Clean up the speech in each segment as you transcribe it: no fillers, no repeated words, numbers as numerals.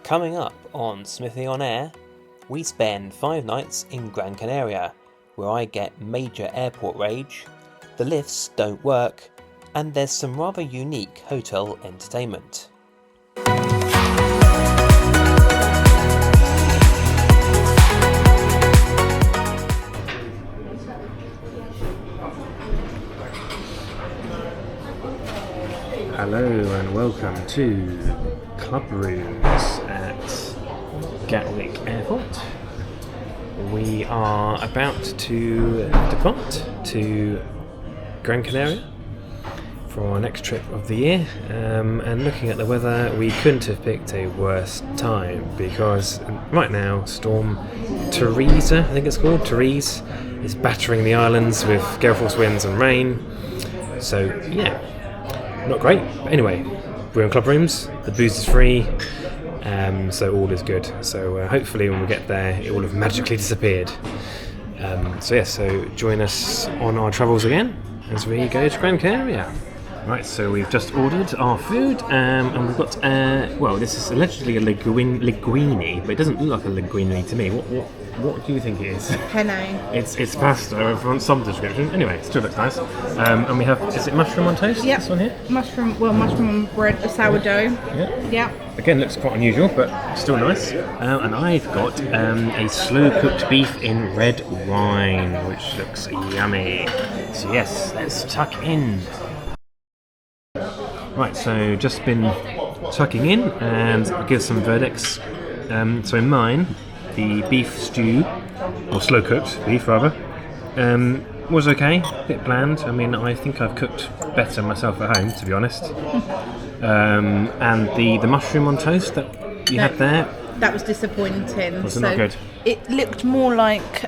Coming up on Smithy on Air, we spend 5 nights in Gran Canaria, where I get major airport rage, the lifts don't work, and there's some rather unique hotel entertainment. Hello and welcome to Club Rooms at Gatwick Airport. We are about to depart to Gran Canaria for our next trip of the year, and looking at the weather, we couldn't have picked a worse time because right now Storm Teresa, I think it's called, Therese, is battering the islands with gale force winds and rain. So yeah, not great. But anyway, we're in Club Rooms, the booze is free, so all is good. So hopefully when we get there it will have magically disappeared. So join us on our travels again as we go to Gran Canaria. Right, so we've just ordered our food, and we've got, this is allegedly a linguine, but it doesn't look like a linguine to me. What do you think it is? Penne. It's pasta from some description. Anyway, it still looks nice. And we have, is it mushroom on toast? Yep. This one here? Mushroom on bread, the sourdough. Yeah. Yep. Again, looks quite unusual, but still nice. And I've got a slow-cooked beef in red wine, which looks yummy. So yes, let's tuck in. Right, so just been tucking in and I'll give some verdicts. So in mine, the beef stew, or slow-cooked beef rather, was okay, a bit bland. I mean, I think I've cooked better myself at home, to be honest. And the mushroom on toast that you had there, that was disappointing. Was it not good? It looked more like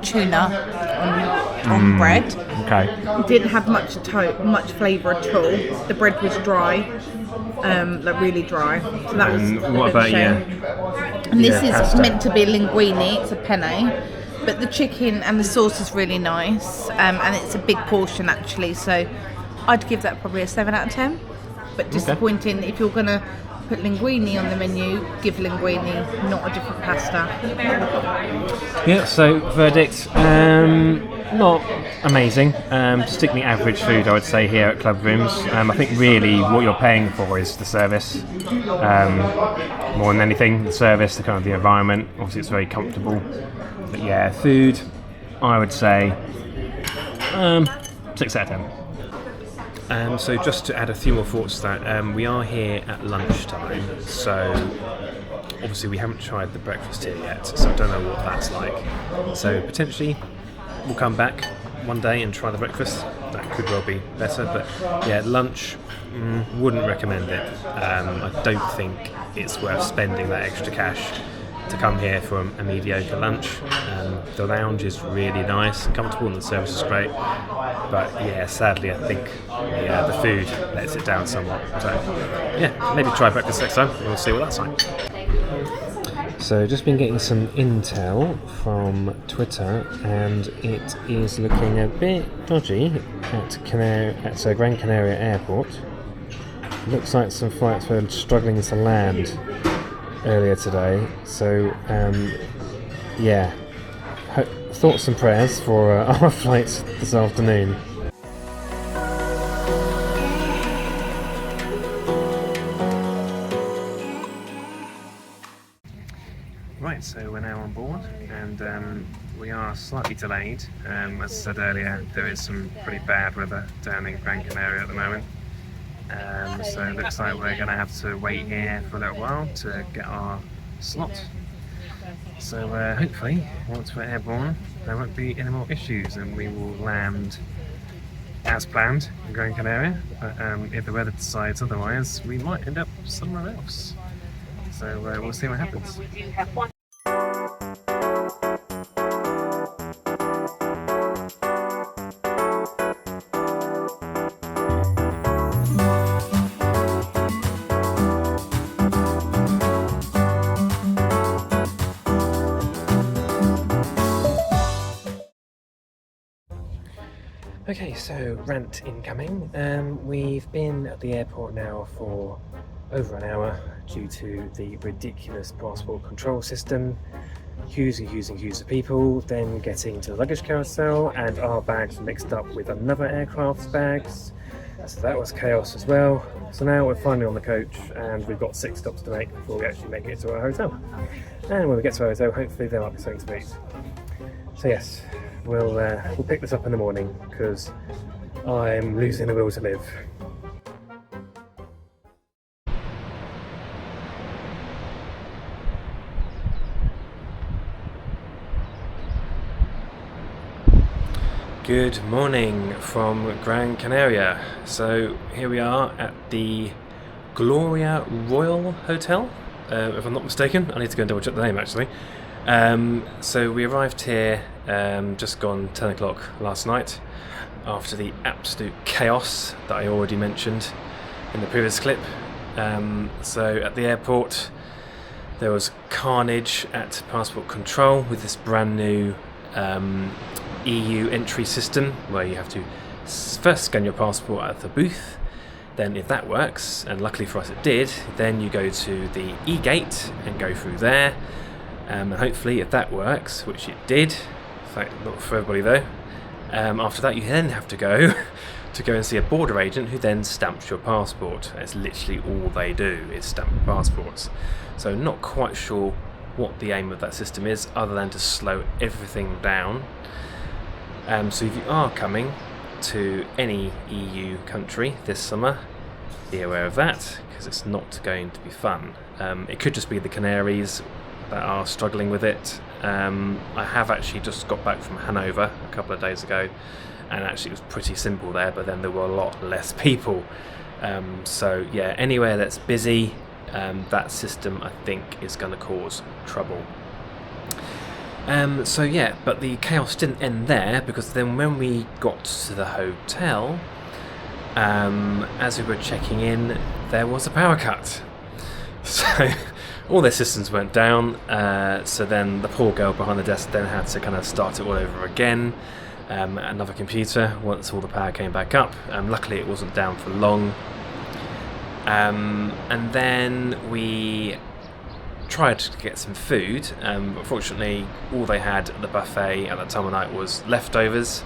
tuna on bread. Okay. It didn't have much flavour at all. The bread was dry, like really dry. So that was a what bit of about a shame. And this is pasta? meant to be a linguine. It's a penne, but the chicken and the sauce is really nice, and it's a big portion actually. So I'd give that probably a 7 out of 10. But disappointing. Okay. If you're gonna put linguine on the menu, give linguine, not a different pasta. Yeah, so verdict, not amazing, distinctly average food I would say here at Club Rooms. I think really what you're paying for is the service, more than anything, the service, the kind of the environment. Obviously it's very comfortable, but yeah, food I would say 6 out of 10. So just to add a few more thoughts to that, we are here at lunchtime, so obviously we haven't tried the breakfast here yet, so I don't know what that's like. So potentially we'll come back one day and try the breakfast. That could well be better, but yeah, lunch, wouldn't recommend it. I don't think it's worth spending that extra cash to come here for a mediocre lunch. The lounge is really nice and comfortable and the service is great, but yeah, sadly I think the food lets it down somewhat. So yeah, maybe try breakfast next time and we'll see what that's like. So just been getting some intel from Twitter, and it is looking a bit dodgy at Gran Canaria Airport. Looks like some flights were struggling to land earlier today, so thoughts and prayers for our flights this afternoon. Right, so we're now on board and we are slightly delayed. As I said earlier, there is some pretty bad weather down in Gran Canaria at the moment. So it looks like we're going to have to wait here for a little while to get our slot. So hopefully, once we're airborne, there won't be any more issues and we will land as planned in Gran Canaria. But if the weather decides otherwise, we might end up somewhere else. So we'll see what happens. Okay, so rant incoming. We've been at the airport now for over an hour due to the ridiculous passport control system. Queues of people, then getting to the luggage carousel, and our bags mixed up with another aircraft's bags. So that was chaos as well. So now we're finally on the coach, and we've got 6 stops to make before we actually make it to our hotel. And when we get to our hotel, hopefully there might be something to eat. So yes, we'll pick this up in the morning because I'm losing the will to live. Good morning from Gran Canaria. So here we are at the Gloria Royal Hotel, if I'm not mistaken. I need to go and double check the name actually. So we arrived here just gone 10 o'clock last night after the absolute chaos that I already mentioned in the previous clip. So at the airport there was carnage at passport control with this brand new EU entry system where you have to first scan your passport at the booth, then if that works, and luckily for us it did, then you go to the e-gate and go through there, and hopefully if that works, which it did, in fact not for everybody though, after that you then have to go and see a border agent who then stamps your passport. That's literally all they do is stamp passports. So not quite sure what the aim of that system is other than to slow everything down. So if you are coming to any EU country this summer, be aware of that because it's not going to be fun. It could just be the Canaries that are struggling with it. I have actually just got back from Hanover a couple of days ago, and actually it was pretty simple there, but then there were a lot less people. So yeah, anywhere that's busy, that system I think is going to cause trouble. So yeah, but the chaos didn't end there, because then when we got to the hotel, as we were checking in, there was a power cut. So all their systems went down, so then the poor girl behind the desk then had to kind of start it all over again, another computer, once all the power came back up. Luckily it wasn't down for long. And then we tried to get some food. Unfortunately, all they had at the buffet at that time of night was leftovers.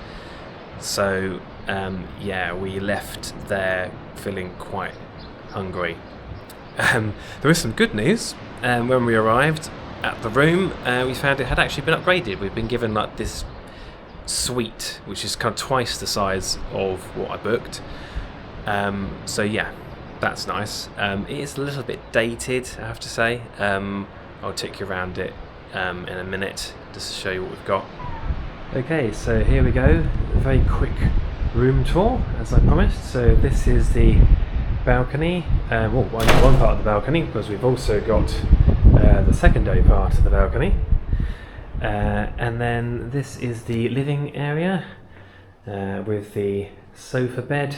So yeah, we left there feeling quite hungry. There is some good news. When we arrived at the room, we found it had actually been upgraded. We've been given like this suite, which is kind of twice the size of what I booked. So yeah, that's nice. It is a little bit dated, I have to say. I'll take you around it in a minute just to show you what we've got. Okay, so here we go. A very quick room tour, as I promised. So this is the balcony. Well, one part of the balcony, because we've also got the secondary part of the balcony. And then this is the living area with the sofa bed,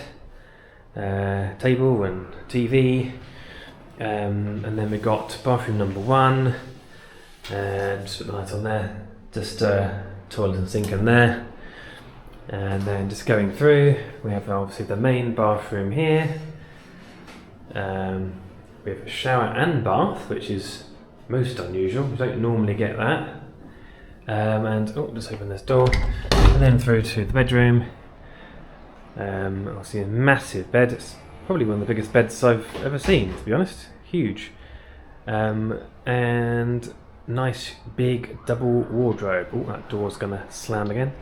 table and TV, and then we got bathroom number 1, just put the light on there, just toilet and sink in there, and then just going through we have obviously the main bathroom here. We have a shower and bath, which is most unusual, we don't normally get that. And just open this door, and then through to the bedroom. Obviously a massive bed. It's probably one of the biggest beds I've ever seen, to be honest. Huge. And nice big double wardrobe. Oh, that door's gonna slam again.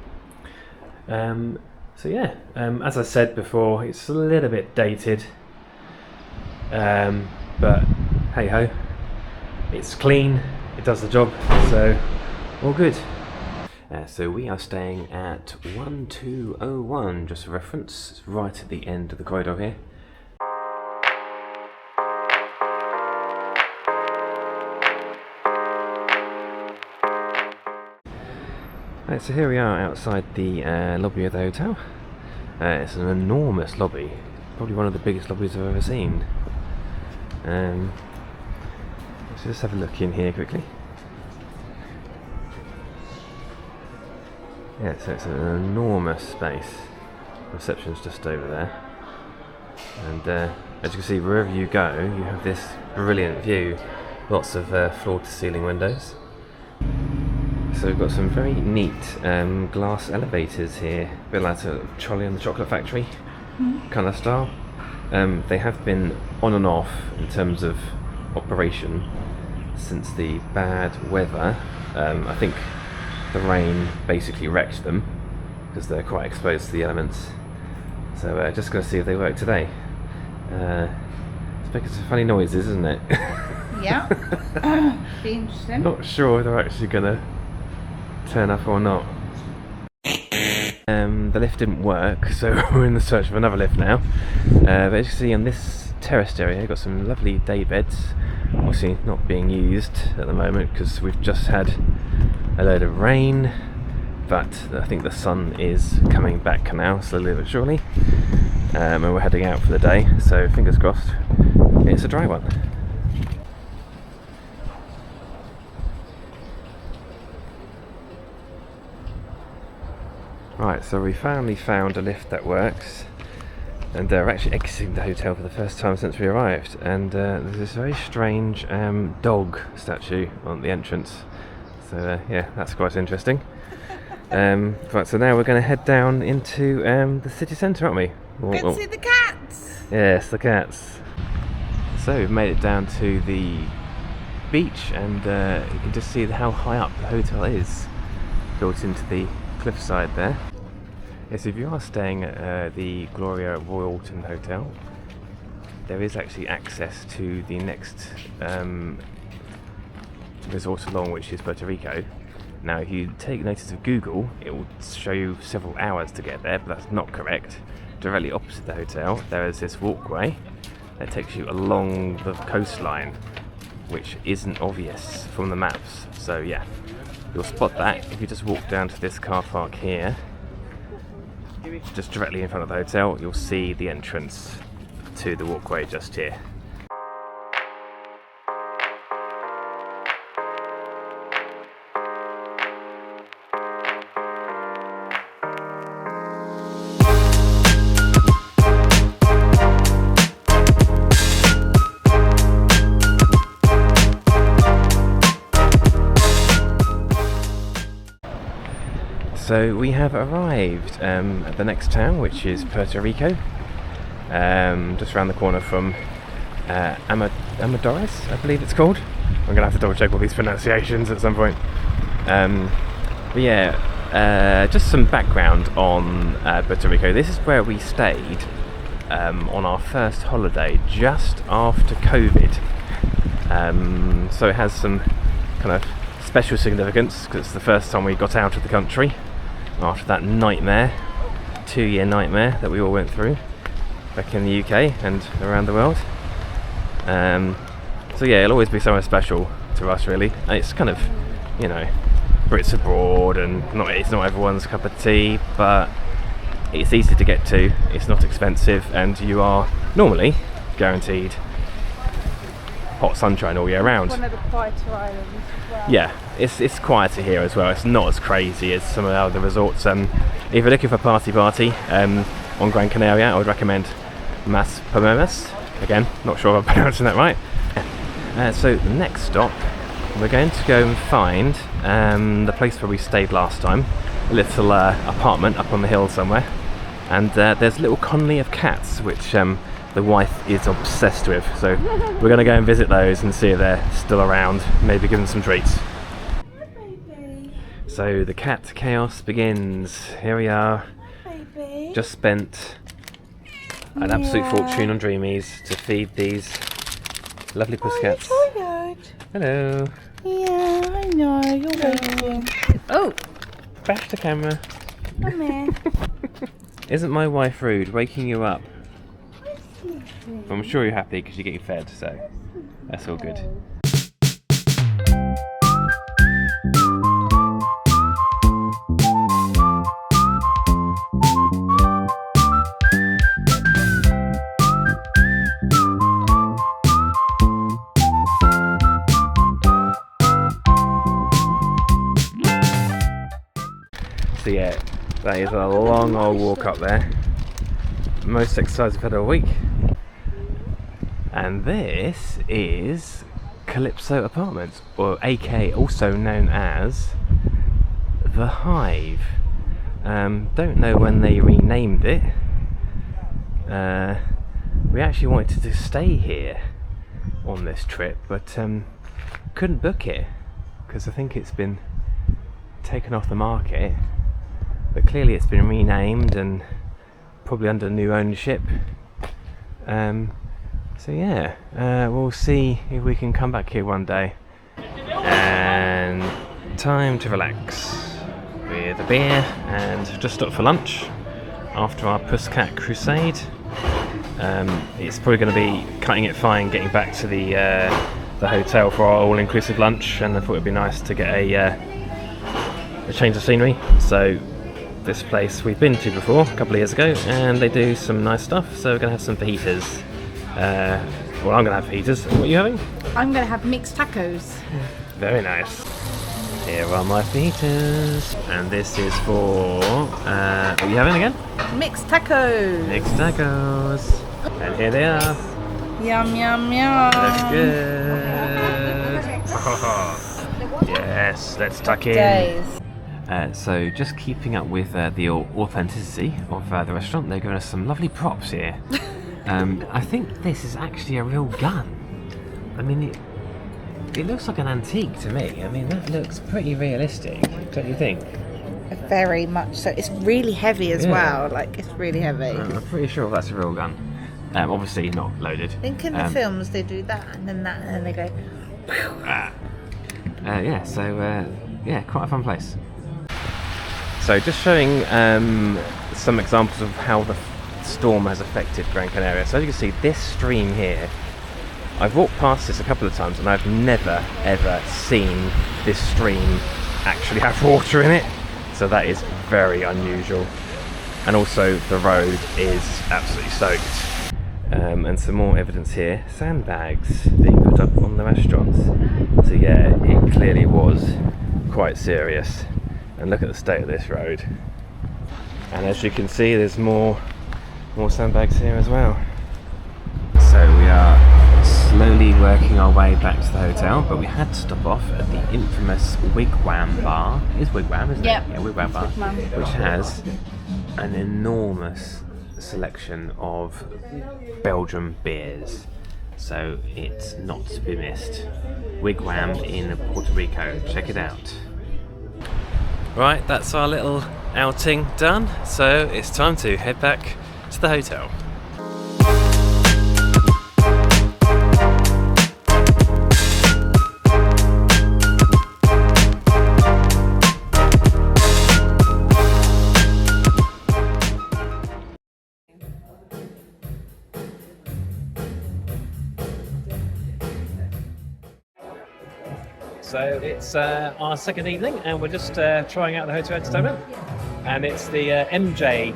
So yeah, as I said before, it's a little bit dated, but hey ho, it's clean, it does the job, so all good. So we are staying at 1201, just for reference. It's right at the end of the corridor here. Right, so here we are outside the lobby of the hotel. It's an enormous lobby, probably one of the biggest lobbies I've ever seen. Let's just have a look in here quickly. Yeah, so it's an enormous space. Reception's just over there, and as you can see, wherever you go, you have this brilliant view. Lots of floor-to-ceiling windows. So we've got some very neat glass elevators here, a bit like a Charlie and the Chocolate Factory kind of style. They have been on and off in terms of operation since the bad weather. I think the rain basically wrecked them because they're quite exposed to the elements. So just going to see if they work today. It's making some funny noises, isn't it? Yeah. Be interesting. Not sure if they're actually going to turn up or not. The lift didn't work, so we're in the search of another lift now. But as you can see on this terraced area, we've got some lovely day beds. Obviously not being used at the moment because we've just had a load of rain, but I think the sun is coming back now, slowly but surely. And we're heading out for the day, so fingers crossed it's a dry one. Right, so we finally found a lift that works, and we're actually exiting the hotel for the first time since we arrived, and there's this very strange dog statue on the entrance, so yeah, that's quite interesting. Right, so now we're going to head down into the city centre, aren't we? Go see the cats! Yes, the cats. So we've made it down to the beach, and you can just see how high up the hotel is, built into the cliffside there. Yes, if you are staying at the Gloria Royalton Hotel, there is actually access to the next resort along, which is Puerto Rico. Now, if you take notice of Google, it will show you several hours to get there, but that's not correct. Directly opposite the hotel, there is this walkway that takes you along the coastline, which isn't obvious from the maps. So yeah, you'll spot that if you just walk down to this car park here, just directly in front of the hotel. You'll see the entrance to the walkway just here. So we have arrived at the next town, which is Puerto Rico, just around the corner from Amadores, I believe it's called. I'm going to have to double check all these pronunciations at some point. But yeah, just some background on Puerto Rico. This is where we stayed on our first holiday just after COVID. So it has some kind of special significance because it's the first time we got out of the country after that nightmare, 2-year nightmare that we all went through back in the UK and around the world. So yeah, it'll always be somewhere special to us, really. It's kind of, you know, Brits abroad, and it's not everyone's cup of tea, but it's easy to get to, it's not expensive, and you are normally guaranteed hot sunshine all year round. One of the quieter islands as well. Yeah, it's quieter here as well. It's not as crazy as some of the other resorts. If you're looking for party on Gran Canaria, I would recommend Mas Palmas. Again, not sure if I'm pronouncing that right. So the next stop, we're going to go and find the place where we stayed last time, a little apartment up on the hill somewhere, and there's a little colony of cats which the wife is obsessed with, so we're going to go and visit those and see if they're still around, maybe give them some treats. So the cat chaos begins. Here we are. Baby. Just spent an absolute fortune on Dreamies to feed these lovely pussycats. Oh, you're tired. Hello. Yeah, I know. You're waiting. Oh, Bash the camera. come here. Isn't my wife rude, waking you up? I'm sure you're happy because you're getting fed, so that's all good. So yeah, that is a long old walk up there. Most exercise I've had all week. And this is Calypso Apartments, or AK, also known as The Hive. Don't know when they renamed it. We actually wanted to stay here on this trip, but couldn't book it because I think it's been taken off the market. But clearly it's been renamed and probably under new ownership. So yeah, we'll see if we can come back here one day. And time to relax with a beer and just stop for lunch after our Pussycat crusade. It's probably going to be cutting it fine getting back to the hotel for our all-inclusive lunch, and I thought it'd be nice to get a change of scenery. So this place we've been to before a couple of years ago, and they do some nice stuff, so we're going to have some fajitas. Well, I'm going to have fajitas. What are you having? I'm going to have mixed tacos. Very nice. Here are my fajitas, and this is for what are you having again? Mixed tacos. Mixed tacos. And here they are. Yum, yum, yum. Looks good. Yes, let's tuck in. Days. So just keeping up with the authenticity of the restaurant, they've given us some lovely props here. I think this is actually a real gun. I mean, it looks like an antique to me. I mean, that looks pretty realistic, don't you think? Very much so. It's really heavy as well. Like, it's really heavy. I'm pretty sure that's a real gun. Obviously not loaded. I think in the films they do that and then that, and then they go. Yeah, so quite a fun place. So just showing some examples of how the storm has affected Gran Canaria. So as you can see, this stream here, I've walked past this a couple of times and I've never ever seen this stream actually have water in it. So that is very unusual. And also the road is absolutely soaked. And some more evidence here, sandbags being put up on the restaurants. So yeah, it clearly was quite serious. And look at the state of this road. And as you can see, there's more sandbags here as well. So we are slowly working our way back to the hotel, but we had to stop off at the infamous Wigwam bar. It's Wigwam, isn't it? Yeah, Wigwam bar, which has an enormous selection of Belgian beers. So it's not to be missed. Wigwam in Puerto Rico. Check it out. Right, that's our little outing done. So it's time to head back to the hotel. So it's our second evening, and we're just trying out the hotel entertainment. And it's the MJ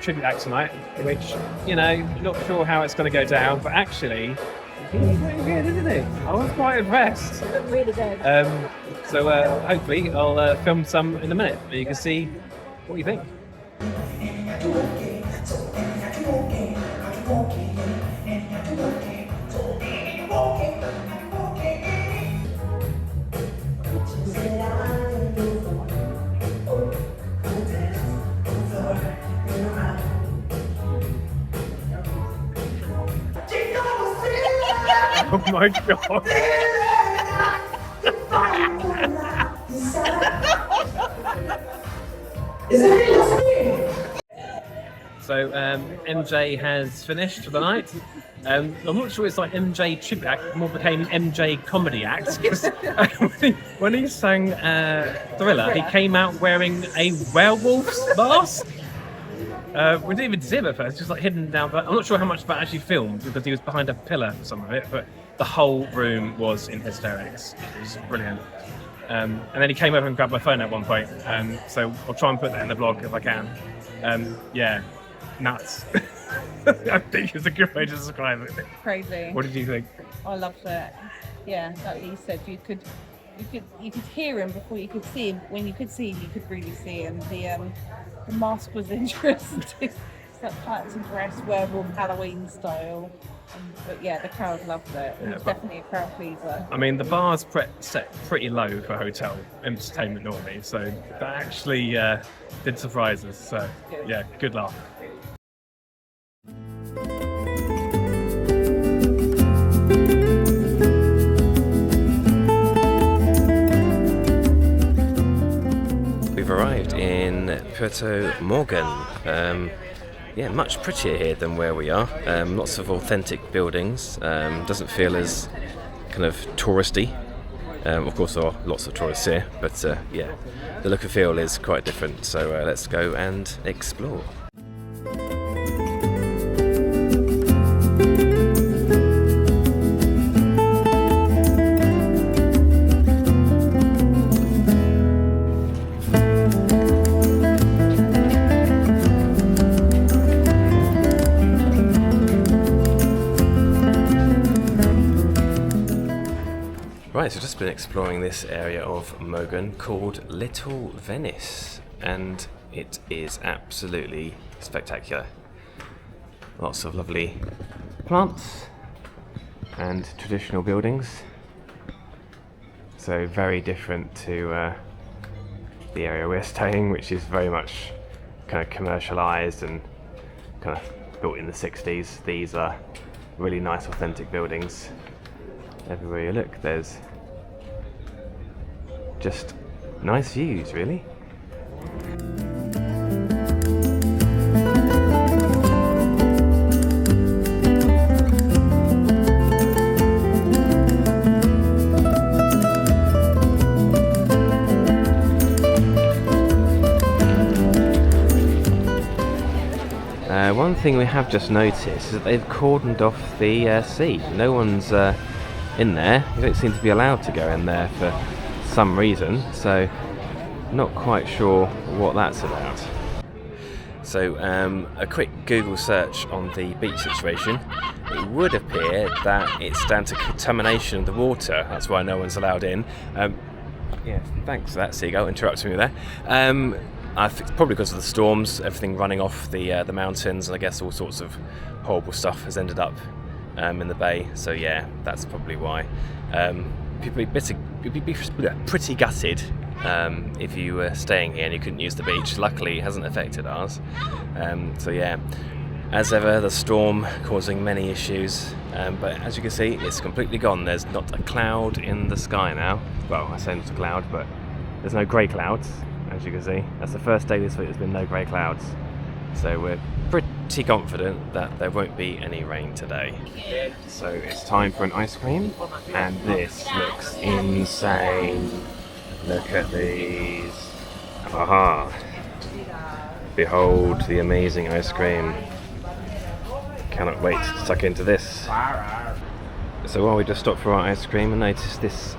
tribute act tonight, which, you know, not sure how it's going to go down, but actually, he's pretty good, isn't he? I was quite impressed. Really good. So hopefully I'll film some in a minute, and you can see what you think. Oh my god! So MJ has finished for the night. I'm not sure it's like MJ tribute act, more became MJ comedy act. Because when he sang Thriller, he came out wearing a werewolf's mask. We didn't even see him at first, just like hidden down. But I'm not sure how much of that actually filmed because he was behind a pillar for some of it. But the whole room was in hysterics. It was brilliant. And then he came over and grabbed my phone at one point. So I'll try and put that in the blog if I can. Yeah, nuts. I think it's a good way to describe it. Crazy. What did you think? I loved it. Yeah, like you said, you could hear him before you could see him. When you could see him, you could really see him. The mask was interesting. up tights and dress, werewolf Halloween style. But yeah, the crowd loved it. It was definitely a crowd pleaser. I mean, the bar's set pretty low for hotel entertainment normally, so that actually did surprise us. So yeah, good luck. We've arrived in Puerto Mogan. Yeah, much prettier here than where we are. Lots of authentic buildings. Doesn't feel as kind of touristy. Of course, there are lots of tourists here, but yeah, the look and feel is quite different. So let's go and explore. Right, so I've just been exploring this area of Mogan called Little Venice, and it is absolutely spectacular. Lots of lovely plants and traditional buildings, so very different to the area we're staying, which is very much kind of commercialised and kind of built in the 60s. These are really nice authentic buildings. Everywhere you look, there's just nice views, really. One thing we have just noticed is that they've cordoned off the sea. No one's in there. You don't seem to be allowed to go in there for some reason, so not quite sure what that's about. So a quick Google search on the beach situation, it would appear that it's down to contamination of the water. That's why no one's allowed in. Yeah, thanks for that, seagull, interrupting me there. I think it's probably because of the storms, everything running off the mountains, and I guess all sorts of horrible stuff has ended up in the bay. So yeah, that's probably why. You'd be pretty gutted if you were staying here and you couldn't use the beach. Luckily, it hasn't affected ours. So yeah, as ever, the storm causing many issues. But as you can see, it's completely gone. There's not a cloud in the sky now. Well, I say not a cloud, but there's no grey clouds. As you can see, that's the first day this week there's been no grey clouds, so we're pretty confident that there won't be any rain today. So it's time for an ice cream, and this looks insane. Look at these. Aha! Behold the amazing ice cream. Cannot wait to tuck into this. So while we just stopped for our ice cream and noticed this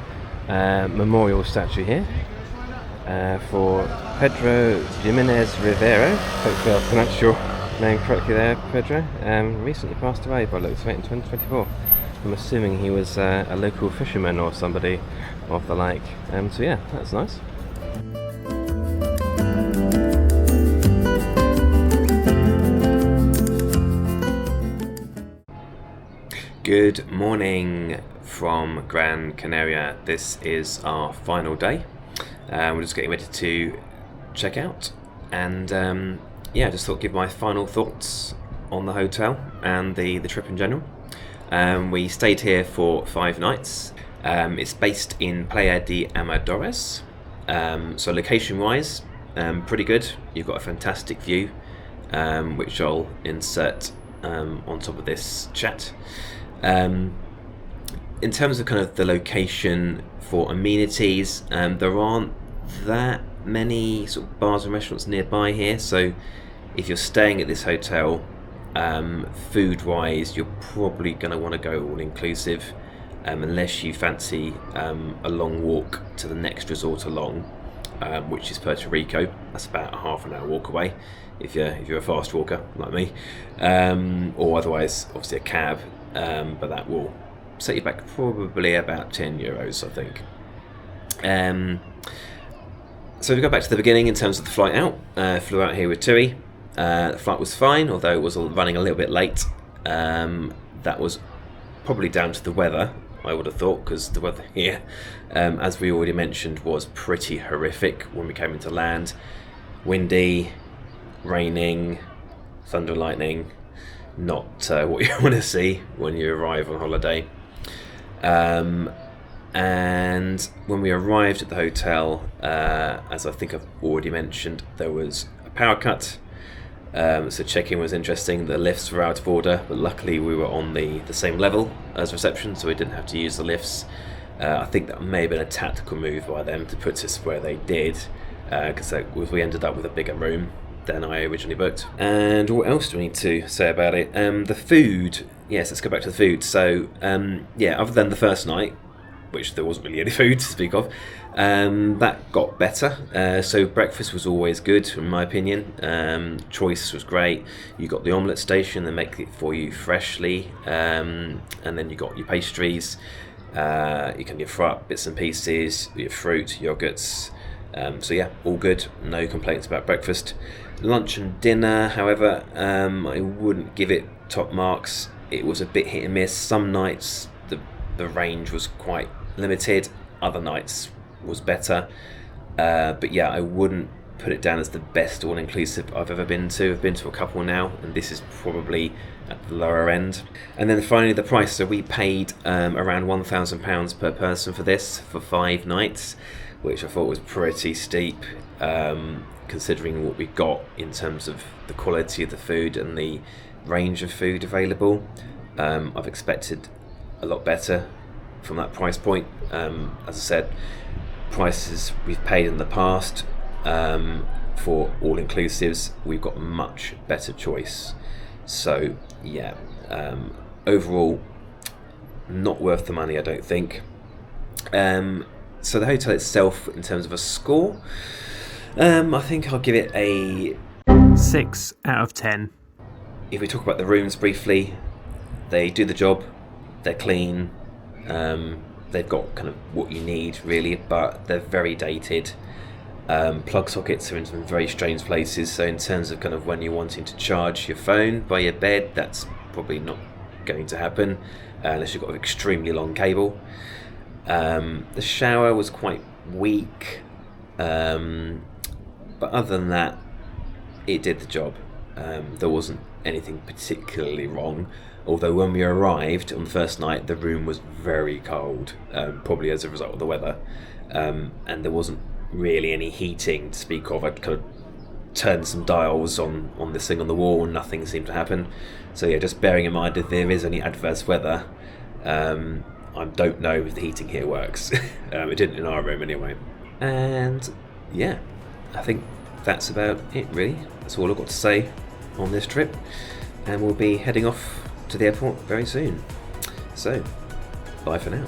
memorial statue here, for Pedro Jimenez Rivera. Hopefully I'll pronounce your name correctly there, Pedro. Recently passed away by the looks of it in 2024. I'm assuming he was a local fisherman or somebody of the like. So yeah, that's nice. Good morning from Gran Canaria. This is our final day. We're just getting ready to check out, and yeah, just thought I'd give my final thoughts on the hotel and the trip in general. We stayed here for 5 nights. It's based in Playa de Amadores, so location wise, pretty good. You've got a fantastic view, which I'll insert on top of this chat. In terms of kind of the location for amenities, there aren't that many sort of bars and restaurants nearby here, so if you're staying at this hotel, food wise you're probably going to want to go all inclusive, unless you fancy a long walk to the next resort along, which is Puerto Rico. That's about a half an hour walk away if you're a fast walker like me, or otherwise obviously a cab, but that will set you back probably about €10, I think. So we go back to the beginning in terms of the flight out. Flew out here with TUI. The flight was fine, although it was running a little bit late. That was probably down to the weather, I would have thought, because the weather here, as we already mentioned, was pretty horrific when we came into land. Windy, raining, thunder and lightning. Not what you want to see when you arrive on holiday. And when we arrived at the hotel, as I think I've already mentioned, there was a power cut. So check-in was interesting. The lifts were out of order, but luckily we were on the same level as reception, so we didn't have to use the lifts. I think that may have been a tactical move by them to put us where they did, because we ended up with a bigger room than I originally booked. And what else do we need to say about it? The food. Yes, let's go back to the food. So, other than the first night, which there wasn't really any food to speak of, that got better. So breakfast was always good, in my opinion. Choice was great. You got the omelette station, they make it for you freshly, and then you got your pastries. You can fry up bits and pieces, your fruit, yogurts. All good. No complaints about breakfast. Lunch and dinner, however, I wouldn't give it top marks. It was a bit hit and miss. Some nights the range was quite limited, other nights was better. I wouldn't put it down as the best all-inclusive I've ever been to. I've been to a couple now, and this is probably at the lower end. And then finally the price. So we paid around £1,000 per person for this for 5 nights, which I thought was pretty steep, considering what we got in terms of the quality of the food and the range of food available. I've expected a lot better from that price point. As I said, prices we've paid in the past for all-inclusives, we've got much better choice. So overall, not worth the money, I don't think. So the hotel itself, in terms of a score, I think I'll give it a 6 out of 10. If we talk about the rooms briefly, they do the job. They're clean. They've got kind of what you need, really, but they're very dated. Plug sockets are in some very strange places, so in terms of kind of when you're wanting to charge your phone by your bed, that's probably not going to happen unless you've got an extremely long cable. The shower was quite weak, but other than that, it did the job. There wasn't anything particularly wrong, although when we arrived on the first night, the room was very cold, probably as a result of the weather, and there wasn't really any heating to speak of. I'd kind of turned some dials on this thing on the wall and nothing seemed to happen. So just bearing in mind if there is any adverse weather, I don't know if the heating here works. It didn't in our room anyway. And I think that's about it, really. That's all I've got to say on this trip, and we'll be heading off to the airport very soon. So, bye for now.